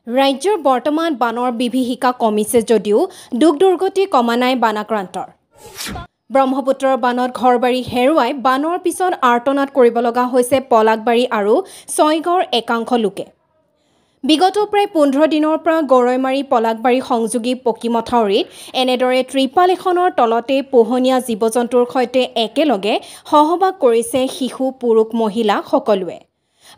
ৰাজ্যৰ বৰ্তমান বানৰ বিভীষিকা কমিছে যদিও দুখ দুৰ্গতি কমা নাই বানাক্ৰান্তৰ। ব্ৰহ্মপুত্ৰৰ বানত ঘৰবাৰী হেৰুৱাই বানৰ পিছত আৰ্তনাদ কৰিব লগা হৈছে পলাকবাৰী আৰু ছয়গাঁৱৰ একাংশ লোকে। বিগত প্ৰায় 15 দিনৰ পৰা গৰৈমাৰী পলাকবাৰী সংযোগী পকী মথাউৰিত এনেদৰে ত্ৰিপাল এখনৰ তলতে পোহনীয়া জীৱ-জন্তুৰ সৈতে একেলগে সহবাস কৰিছে শিশু পুৰুষ মহিলা সকলোৱে।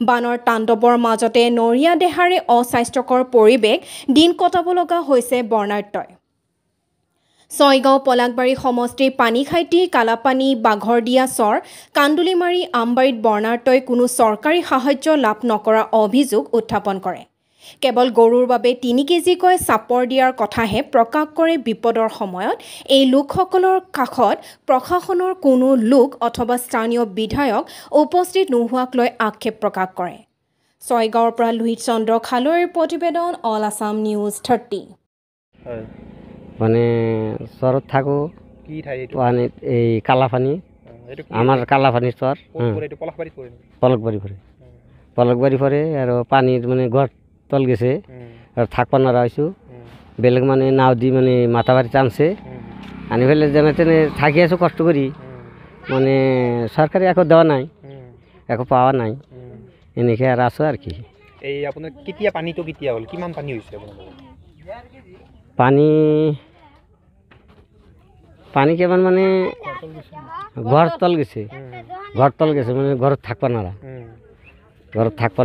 বানৰ তাণ্ডৱৰ মাজতে নৰিয়া দেহাৰে অস্বাস্থ্যকৰ পৰিৱেশ দিন কটাব লগা হৈছে বৰ্ণাঢ্যই। ছয়গাঁও পলাকবাৰী সমষ্টিৰ পানীখাইটি কালাপানী বাঘৰদিয়া চৰ কান্দুলিমাৰী আমবাৰীত বৰ্ণাঢ্যই কোনো চৰকাৰী সাহায্য লাভ নকৰাৰ অভিযোগ উত্থাপন কৰে। কেৱল গৰুৰ বাবে 3 কেজিকৈ চাপৰ দিয়াৰ কথাহে প্ৰকাশ কৰে। বিপদৰ সময়ত এই লোকসকলৰ কাষত প্ৰশাসনৰ কোনো লোক অথবা স্থানীয় বিধায়ক উপস্থিত নোহোৱাক লৈ আক্ষেপ প্ৰকাশ কৰে। ছয়গাঁৱৰ পৰা লোহিত চন্দ্ৰ খালৈৰ প্ৰতিবেদন, অল আছাম নিউজ 30। মানে চৰত থাকোঁ পানীত এই কালাপানী, আমাৰ কালাপানী চৰ পলকবাৰী পৰে আৰু পানীত মানে ঘৰ তল গেছে আৰু থাকব নোৱাৰা হৈছোঁ। বেলেগ মানে নাও দি মানে মাথাবাৰী টানছে, আনি পেলাই যেনে তেনে থাকি আছোঁ কষ্ট কৰি। মানে চৰকাৰে একো দেওয়া নাই, একো পাওয়া নাই, এনেকৈ আৰু আছোঁ আৰ কি। এই আপোনাৰ কেতিয়া পানীটো কেতিয়া হ'ল, কিমান পানী হৈছে আপোনালোকৰ? পানী কেৱল মানে ঘৰ তল গেছে মানে ঘৰত থাকব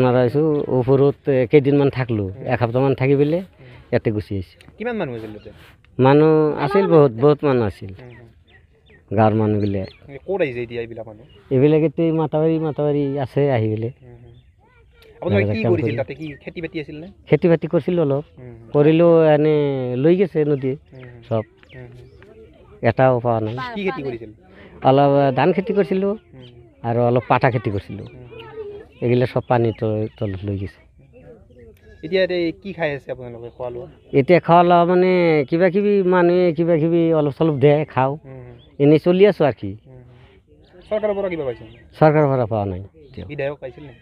নোৱাৰা, হৈছোঁ। ওপৰত কেইদিনমান থাকলোঁ, এসপ্তাহমান থাকি পেলাই ইয়াতে গুচি আহিছোঁ। কিমান মানুহ আছিল তাতে? মানুহ আছিল, বহুত মানুহ আছিল গাঁৱৰ মানুহবিলাক। ক'ত আহিছে এতিয়া এইবিলাক মানুহ? এইবিলাক এতিয়া মাতাবাৰী আছে আহি পেলাই। আপোনালোকে কি কৰিছিল তাতে? কি খেতি বাতি আছিল নে? খেতি বাতি কৰিছিলোঁ, অলপ কৰিলোঁ, এনে লৈ গৈছে নদী চব, এটাও পোৱা নাই। কি খেতি কৰিছিল? অলপ ধান খেতি কৰিছিলোঁ আৰু অলপ পাটা খেতি কৰিছিলোঁ, এইগিলা চব পানী তলত লৈ গৈছে। এতিয়া কি খাই আছে আপোনালোকে? খোৱা লোৱা এতিয়া খোৱা লোৱা মানে কিবা কিবি অলপ চলপ দিয়ে, খাওঁ, এনেই চলি আছোঁ আৰু কি। চৰকাৰৰ পৰা কিবা পাইছে? চৰকাৰৰ পৰা পোৱা নাই। বিধায়ক পাইছিল নেকি?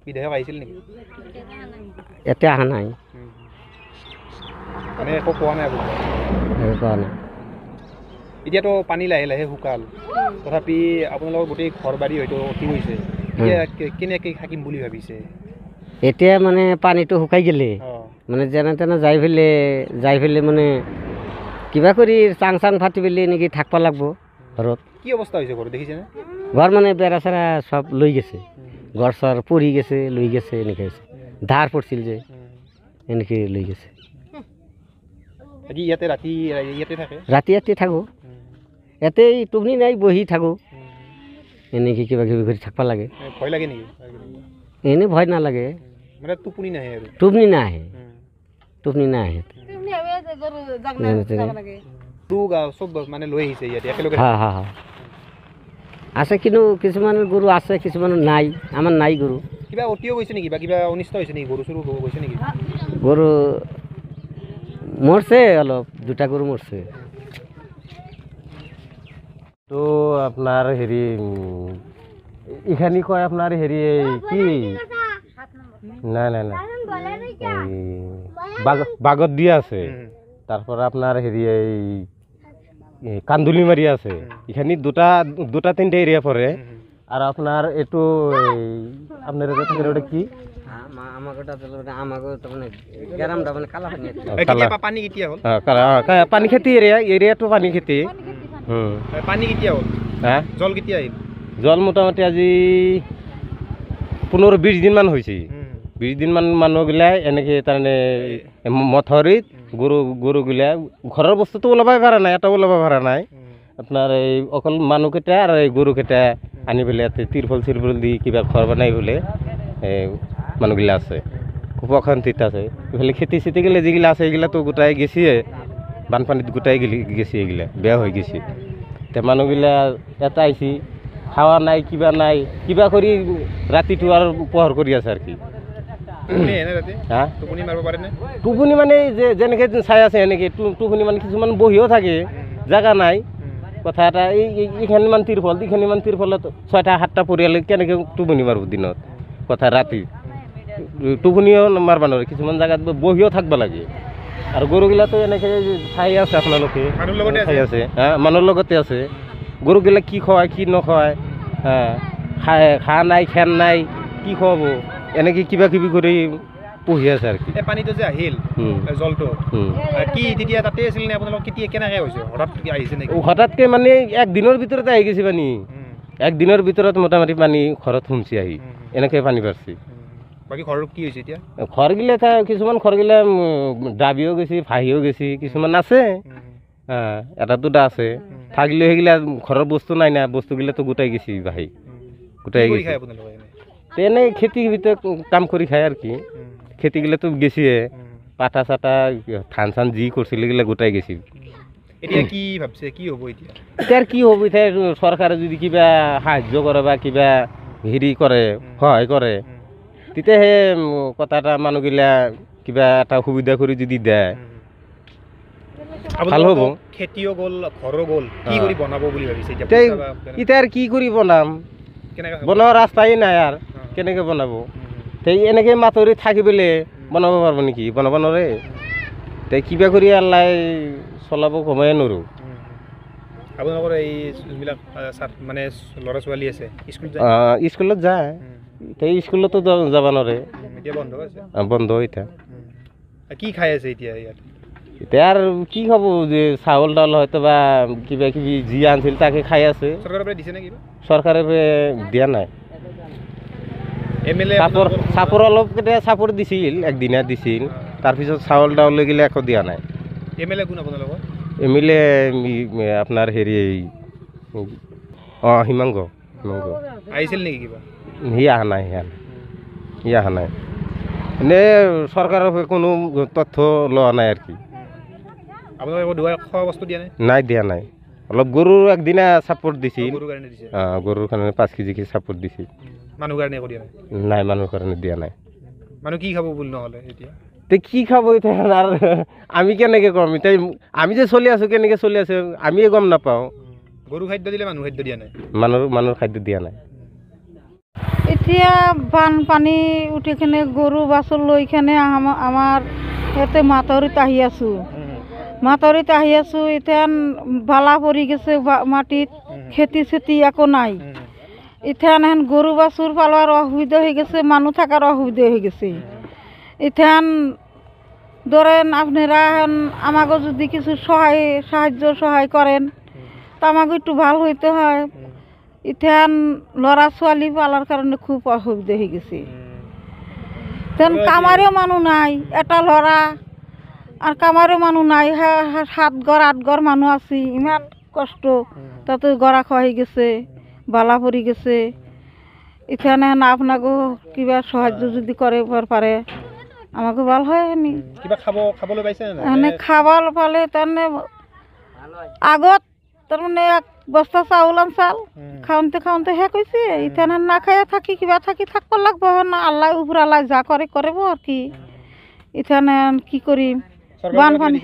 বিধায়ক আহিছিল নেকি? এতিয়া অহা নাই, মানে একো পোৱা নাই পোৱা নাই। এতিয়াতো পানী লাহে লাহে শুকাল, তথাপি আপোনালোকৰ গোটেই ঘৰ বাৰী হয়তো অতি হৈছে। এতিয়া কেনেকৈ থাকিম বুলি ভাবিছে? এতিয়া মানে পানীটো শুকাই গ'লে মানে যেনে তেনে যাই পেলাই মানে কিবা কৰি চাং ফাটি পেলাই এনেকৈ থাকিব লাগিব ঘৰত। কি অৱস্থা হৈছে ঘৰত দেখিছেনে? ঘৰ মানে বেৰা চেৰা চব লৈ গৈছে, ঘৰ চৰ পৰি গৈছে, লৈ গৈছে, এনেকৈ হৈছে। ধাৰ পৰিছিল যে এনেকৈ লৈ গৈছে। ইয়াতে ৰাতি থাকে? ইয়াতে থাকোঁ, ইয়াতে টোপনি নাই, বহি থাকোঁ, এনেকৈ কিবা কিবি কৰি থাকিব লাগে। ভয় লাগে নেকি? এনেই ভয় নালাগে, মানে টোপনি নাহে আৰু? টোপনি নাহে। চব মানে লৈ আহিছে ইয়াতে একেলগে? আছে, কিন্তু কিছুমানৰ গৰু আছে, কিছুমানৰ নাই। আমাৰ নাই গৰু। কিবা অতিও গৈছে নেকি বা কিবা অনিষ্ট হৈছে নেকি? গৰু চৰু গৈছে নেকি? গৰু মৰছে, অলপ 2টা গৰু মৰছে। তো আপনাৰ হেৰি এখানি কয় আপনাৰ হেৰি কি নাই বাগত দিয়া আছে, তাৰপৰ আপনাৰ হেৰি এই কান্দুলিমারি আছে। এখানে দুটা 3টা এরিয়া পড়ে। আর আপনার একটু আপনার ওটা কি পানি খেতি এরিয়াটো পানি খেতি। পানী কেতিয়া হ'ল? হ্যাঁ, জল কেতিয়া আহিল? জল মোটামুটি আজি 15-20 দিনমান হৈছে। 20 দিনমান মানুহগিলাই এনেকৈ তাৰমানে মথাউৰিত গৰুগিলা ঘৰৰ বস্তুটো ওলাবই পৰা নাই, এটাও ওলাব পৰা নাই। আপোনাৰ এই অকল মানুহকেইটা আৰু এই গৰুকেইটা আনি পেলাই ইয়াতে তিৰপল দি কিবা ঘৰ বনাই পেলাই মানুহগিলা আছে, খুব অশান্তিত আছে। এইফালে খেতি চেতিগিলা যিগিলা আছে এইগিলাতো গোটাই গেছে, বানপানীত গোটাই গেছে, এইগিলা বেয়া হৈ গেছে। এতিয়া মানুহগিলা ইয়াতে আহিছে, খাৱা নাই, কিবা নাই, কিবা কৰি ৰাতিটো আৰু পোহৰ কৰি আছে আৰু কি। টোপনি মানে যেনেকৈ চাই আছে সেনেকৈ টোপনি মানে কিছুমান বহিও থাকে, জাগা নাই। কথা এটা এইখানিমান তিৰফলত 6টা 7টা পৰিয়ালে কেনেকৈ টোপনি মাৰিব দিনত? কথা ৰাতি টোপনিও মাৰবা নোৱাৰে কিছুমান জেগাত বহিও থাকিব লাগে আৰু গৰুগিলাতো এনেকৈ ঠাই আছে আপোনালোকে মানুহৰ লগতে ঠাই আছে মানুহৰ লগতে আছে গৰুগিলা কি খুৱায় কি নখুৱায় খা নাই খেৰ নাই কি খুৱাব এনেকৈ কিবা কিবি কৰি পুহি আছে আৰু কি এই পানীটো যে আহিল জলটো কি তেতিয়া তাতে আছিল নে আপোনালোক কেতিয়া কেনেকৈ হৈছে হঠাৎ আহিছে নেকি হঠাৎকৈ মানে একদিনৰ ভিতৰতে আহি গৈছে পানী একদিনৰ ভিতৰত মোটামুটি পানী ঘৰত সোমচি আহি এনেকৈ পানী বাঢ়ছে বাকী ঘৰৰ কি হৈছে এতিয়া ঘৰগিলা কিছুমান ঘৰগিলা ডাবিও গৈছে ভাহিও গৈছে কিছুমান আছে এটা দুটা আছে থাকিলেও সেইগিলা ঘৰৰ বস্তু নাই না বস্তুগিলাতো গোটাই গৈছে ভাহি গোটাই গৈছে তেনেই খেতিৰ ভিতৰত কাম কৰি খায় আৰু কি খেতিগিলাতো গেছিয়ে পাতা চাটা ধান চান যি কৰিছিল সেইগিলা গোটাই গেছি এতিয়া কি ভাবছে কি হ'ব এতিয়া এতিয়া কি হ'ব এতিয়া চৰকাৰে যদি কিবা সাহায্য কৰে বা কিবা হেৰি কৰে সহায় কৰে তেতিয়া সেই কথা এটা মানুহগিলা কিবা এটা সুবিধা কৰি যদি দিয়ে ভাল হ'ব খেতিও গ'ল ঘৰো গ'ল কি কৰি বনাব বুলি ভাবিছে এতিয়া আৰু কি কৰি বনাম বনোৱা ৰাস্তাই নাই আৰু কেনেকৈ বনাব সেই এনেকৈ মাতৰি থাকি পেলাই বনাব পাৰিব নেকি বনাব নোৱাৰে তে কিবা কৰি আল্লাই চলাব কমাই নোৱাৰোঁ আপোনালোকৰ এই যোনবিলাক মানে ল'ৰা ছোৱালী আছে স্কুলত যায় সেই স্কুলতো যাব নোৱাৰে এতিয়া বন্ধ আছে বন্ধ এতিয়া কি খাই আছে এতিয়া ইয়াত এতিয়া আৰু কি খাব যে চাউল দাউল হয়তো বা কিবা কিবি যি আনিছিল তাকে খাই আছে চৰকাৰৰ পৰা দিছে নে কিবা চৰকাৰে দিয়া নাই চাপৰ অলপ কেতিয়া চাপৰ দিছিল একদিনীয়া দিছিল তাৰপিছত চাউল দাউল লৈ গ'লে একো দিয়া নাই MLA কোন আপোনালোকৰ MLA আপোনাৰ হেৰি হিমাংগ আহিছিল নেকি কিবা সি অহা নাই সি অহা নাই এনেই চৰকাৰৰ কোনো তথ্য লোৱা নাই আৰু কি আপোনালোকে খোৱা বস্তু দিয়া নাই নাই দিয়া নাই অলপ গৰুৰ একদিনা চাপৰ্ট দিছিল গৰুৰ কাৰণে 5 কেজি চাপৰ্ট দিছিল মানুহৰ কাৰণে দিয়া নাই মানুহৰ কাৰণে দিয়া নাই মানুহ কি খাব বুলি নহ'লে এতিয়া তে কি খাব এতিয়া আৰু আমি কেনেকৈ ক'ম এতিয়া আমি যে চলি আছোঁ কেনেকৈ চলি আছোঁ আমিয়ে গম নাপাওঁ গৰু খাদ্য দিলে মানুহ খাদ্য দিয়া নাই মানুহৰ খাদ্য দিয়া নাই এতিয়া বানপানী উঠি কিনে গৰু বাছৰ লৈ কিনে আমাৰ ইয়াতে মাতৰিত আহি আছোঁ এতিয়া বালা পৰি গৈছে মাটিত খেতি চেতি একো নাই এতিয়া গৰু বাছুৰ পালোৱাৰ অসুবিধা হৈ গৈছে মানুহ থকাৰ অসুবিধা হৈ গৈছে এতিয়া ধরেন আপনারা আমাকে যদি কিছু সহায় করেন তা আমাকে একটু ভালো হইতে হয় ইথান লড়া ছোৱালী পালার কারণে খুব অসুবিধা হয়ে গেছে তেন কামারেও মানুষ নাই এটা লড়া আর কামারেও মানুষ নাই 7 ঘর 8 ঘর মানুষ আছে ইমান কষ্ট তাতে গড়া খোয়া গেছে বালা পড়ি গেছে এখানে আপনাকে কিবা সাহায্য যদি করে পারে আমাকে ভাল হয় নি কিবা খাবলৈ পাইছে না মানে খাবার পালে তানে আগত তার মানে এক বস্তা চাউল আনছাল খাওনতে হে কইছে ইথানে না খায় থাকি কিবা থাকব লাগবো না আল্লাহ উপর আল্লাহ যা করে করব আর কি ইথানে কি করি বানপানি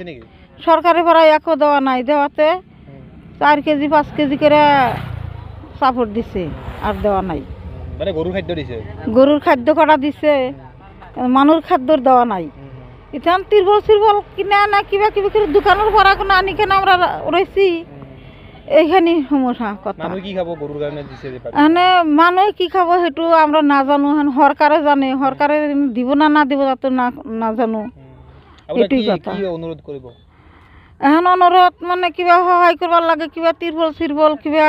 সরকারের পরা একো দেওয়া নাই দেওয়াতে 4 কেজি 5 কেজি করে সাপোর্ট দিছে আর দেওয়া নাই মানে গরুর খাদ্য দিছে গরুর খাদ্য করা দিছে মানুষ খাদ্যর দেওয়া নাই ইথান তিরবল কিনা না কিবা কিবি করে দোকানের পরা কোনো আনি কেন আমরা রয়েছি এইখানে সমস্যা কথা মানুষ কি খাবো গরুর কারণে দিছে মানে মানুষ কি খাবো সেটো আমরা না জানো সরকারে জানে সরকারে দিব না দিব তো না জানো এটাই কথা কি অনুরোধ করব এখন অনুরোধ মানে কিবা সহায় করবার লাগে কিবা তিরবল কিবা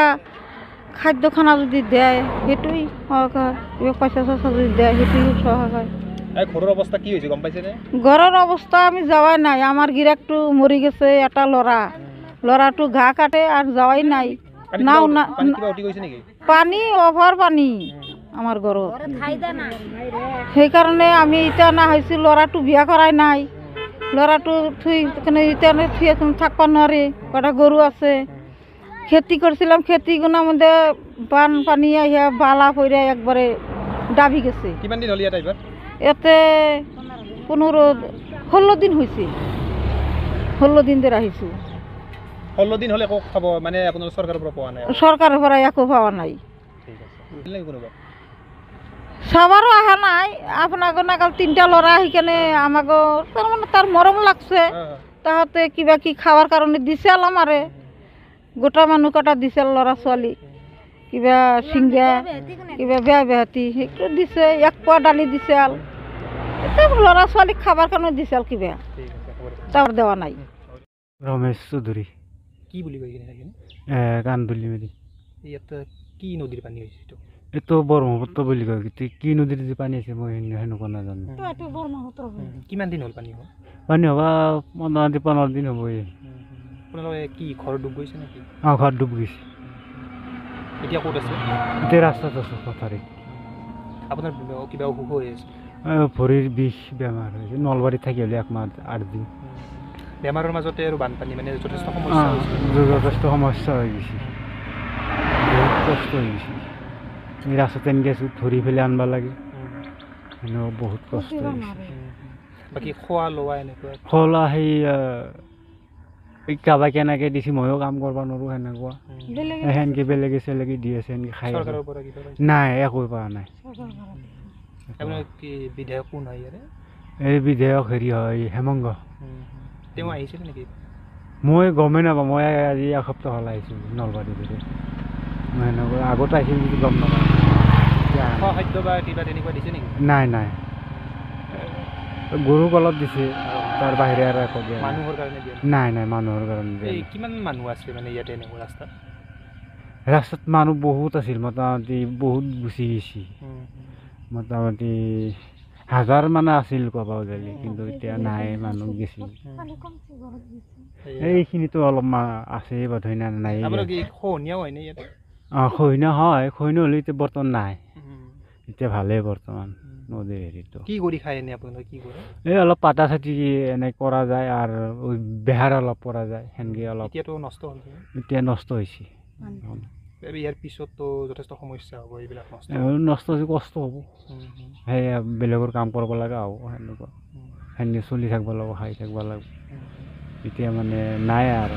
খাদ্য খানা যদি দেয় সেইটোই সহকার কিবা পয়সা যদি দেয় সেইটোই সহকার ঘরের অবস্থা কি হয়েছে গম পাইছে না ঘরের অবস্থা আমি যাওয়াই নাই আমার গিরাকটু মরি গেছে একটা লড়াটু ঘা কাটে আর যাওয়াই নাই নাও না পানি ওভার পানি আমার ঘরত সেই কারণে আমি ইটা না হয়েছি লড়াটু বিয়া করাই নাই লড়াটু থুই ইটা থুই থাকবা নোৱাৰে কটা গরু আছে খেতি করছিলাম খেতি গুনার মধ্যে পানি আহিয়া বালা পড়ে একবারে ডাবি গেছে কিমান দিন হলিয়া টাইবার এতে 16 দিন হয়েছে 16 দিন ধরে আহিছো 16 দিন হলে খাব মানে আপনার সরকারের পৰা পাওয়া নাই সৰকাৰেৰ পৰা একো পাওয়া নাই ঠিক আছে চাবাৰো অহা নাই আপোনাক নাগাল 3টা ল'ৰা আহি কেনে আমাক তাৰমানে তাৰ মৰম লাগছে তাহাঁতে কিবা কি খাৱাৰ কাৰণে দিছিল আমাৰে গোটা মানুহ কটা দিছিল ল'ৰা ছোৱালী কিবা চিংগা কিবা বেয়া বেহাতি সেইটো দিছে 1 পোৱা দালি দিছিল এতিয়া ল'ৰা ছোৱালীক খাবৰ কাৰণে দিছিল কিবা ঠিক আছে খবৰ তাৰ দেৱা নাই ৰমেশ চৌধুৰী কি বুলি কয় কিনে থাকিনে কান্দুলি মেলি ইয়াত কি নদীৰ পানী হৈছে এইটো এইটো ব্ৰহ্মপুত্ৰ বুলি কয় কিন্তু কি নদীৰ যে পানী আছে মই সেনেকুৱা নাজানো কিমান দিন হ'ল পানী হ'ল পানী হ'বা মোটামুটি 15 দিন হ'বই আপোনালোকে কি ঘৰ ডুব গৈছে নেকি ঘৰত ডুব গৈছে এতিয়া ক'ত আছে এতিয়া ৰাস্তাত আছোঁ পথাৰীত আপোনাৰ কিবা অসুখ হৈ আছে ভৰিৰ বিষ বেমাৰ হৈছে নলবাৰীত থাকি হ'লে 1 মাহ 8 দিন বেমাৰৰ মাজতে আৰু বানপানী মানে যথেষ্ট সমস্যা হৈছে যথেষ্ট সমস্যা হৈ গৈছে বহুত কষ্ট হৈ গৈছে ৰাস্তাত এনেকৈ আছোঁ ধৰি পেলাই আনিব লাগে এনেও বহুত কষ্ট হৈ গৈছে বাকী খোৱা লোৱা এনেকুৱা খোলা সেই কাৰোবাক কেনেকৈ দিছে ময়ো কাম কৰিব নোৱাৰোঁ সেনেকুৱা সেনেকৈ বেলেগে চেলেগে দি আছে সেনেকৈ খাই চৰকাৰৰ পৰা কিবা পাইছে নাই একো পোৱা নাই আপোনাৰ কি বিধায়ক কোন হয় ইয়াৰে এই বিধায়ক হেৰি হয় হেমংগ তেওঁ আহিছিল নেকি মই গমেই নাপাওঁ মই আজি 1 সপ্তাহ হ'ল আহিছোঁ নলবাৰীত মই সেনেকুৱা আগত আহিছিল যদি গম নাপাওঁ খোৱা খাদ্য বা কিবা তেনেকুৱা দিছে নেকি নাই নাই গৰুক অলপ দিছে তাৰ বাহিৰে আৰু একো দিয়া নাই। মানুহৰ কাৰণে দিয়া নাই নাই মানুহৰ কাৰণে দিয়া এই নাই। কিমান মানুহ আছে মানে ইয়াতে এনেকুৱা ৰাস্তাত ৰাস্তাত মানুহ বহুত আছিল মোটামুটি বহুত গুচি গৈছে মোটামুটি 1000 মানে আছিল ক'ব গ'লে কিন্তু এতিয়া নাই মানুহ গেছি এইখিনিতো অলপ আছে বোধহয় না নাই আপোনাৰ কি খহনীয়াও হয়নে ইয়াতে খৈনা হয় খৈনা হ'লে এতিয়া বৰ্তমান নাই এতিয়া ভালেই বৰ্তমান নদীৰ হেৰিটো কি কৰি খায় এনে আপোনালোকে কি কৰে এই অলপ পাতা চাটি এনে কৰা যায় আৰু বেহাৰ অলপ কৰা যায় সেনেকৈ অলপ এতিয়াতো নষ্ট হ'ল এতিয়া নষ্ট হৈছে ইয়াৰ পিছততো যথেষ্ট সমস্যা হ'ব এইবিলাক নষ্ট নষ্ট হৈছে কষ্ট হ'ব সেয়া বেলেগৰ কাম কৰিব লগা হ'ব সেনেকুৱা সেনেকৈ চলি থাকিব লাগিব খাই থাকিব লাগিব এতিয়া মানে নাই আৰু